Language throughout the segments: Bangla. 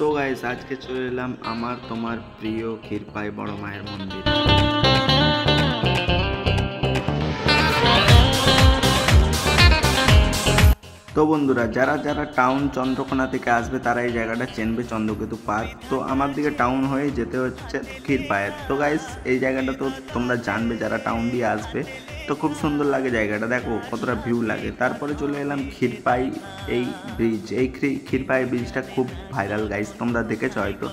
তো গাইস আজকে চলে এলাম আমার তোমার প্রিয় ক্ষীরপাই বড় মায়ের মন্দির। তো বন্ধুরা যারা যারা টাউন চন্দ্রকোনা থেকে আসবে তারা এই জায়গাটা চেনবে, চন্দ্রকেতু পার্ক। তো আমার দিকে টাউন হয়ে যেতে হচ্ছে ক্ষীরপাইয়ের। তো গাইস এই জায়গাটা তো তোমরা জানবে যারা টাউন দিয়ে আসবে। তো খুব সুন্দর লাগে জায়গাটা, দেখো কতটা ভিউ লাগে। তারপরে চলে এলাম ক্ষীরপাই এই ব্রিজ। এই ক্ষীরপাই ব্রিজটা খুব ভাইরাল গাইস, তোমরা দেখেছো হয়তো।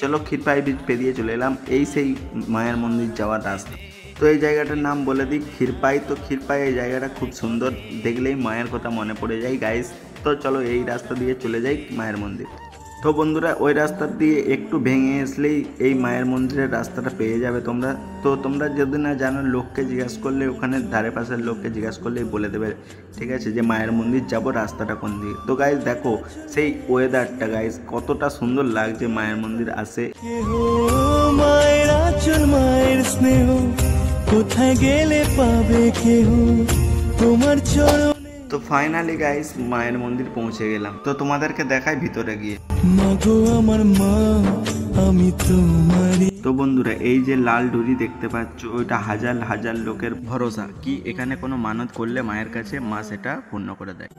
চলো ক্ষীরপাই ব্রিজ পেরিয়ে চলে এলাম এই সেই মায়ের মন্দির যাওয়ার রাস্তা। তো এই জায়গাটার নাম বলে দিই ক্ষীরপাই। তো ক্ষীরপাই এই জায়গাটা খুব সুন্দর, দেখলেই মায়ের কথা মনে পড়ে যায় গাইস। তো চলো এই রাস্তা দিয়ে চলে যাই মায়ের মন্দির। তো বন্ধুরা ওই রাস্তা দিয়ে একটু ভেঙে আসলেই এই মায়ের মন্দিরের রাস্তাটা পেয়ে যাবে তোমরা। তো তোমরা যদি না জানো লোককে জিজ্ঞাসা করলে, ওখানে ধারে পাশের লোককে জিজ্ঞাসা করলেই বলে দেবে, ঠিক আছে, যে মায়ের মন্দির যাব রাস্তাটা কোন দিকে। তো গাইস দেখো সেই ওয়েদারটা গাইস কতটা সুন্দর লাগছে মায়ের মন্দির আসে। মায়ের আঁচল মায়ের স্নেহ কোথায় গেলে পাবে কেহ তোমার চরণে। তো ফাইনালি গাইস মায়ের মন্দির পৌঁছে গেলাম। তো তোমাদেরকে দেখাই ভিতরে গিয়ে। মাগো আমার মা আমি তোমারই। তো বন্ধুরা এই যে লাল ডুরি দেখতে পাচ্ছ, ওইটা হাজার হাজার লোকের ভরসা কি এখানে কোনো মানত করলে মায়ের কাছে মা সেটা পূর্ণ করে দেয়।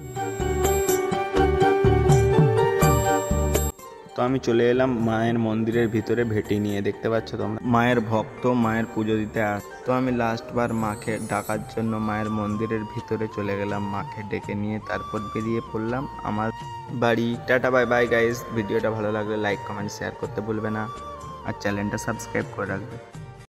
তো আমি চলে এলাম মায়ের মন্দিরের ভিতরে ভেটি নিয়ে, দেখতে পাচ্ছ তোমরা মায়ের ভক্ত মায়ের পুজো দিতে আস। তো আমি লাস্টবার মাকে ডাকার জন্য মায়ের মন্দিরের ভিতরে চলে গেলাম, মাকে ডেকে নিয়ে তারপর বেরিয়ে পড়লাম আমার বাড়ি। Tata bye bye guys. ভিডিওটা ভালো লাগলে লাইক কমেন্ট শেয়ার করতে ভুলবে না, আর চ্যানেলটা সাবস্ক্রাইব করে রাখবে।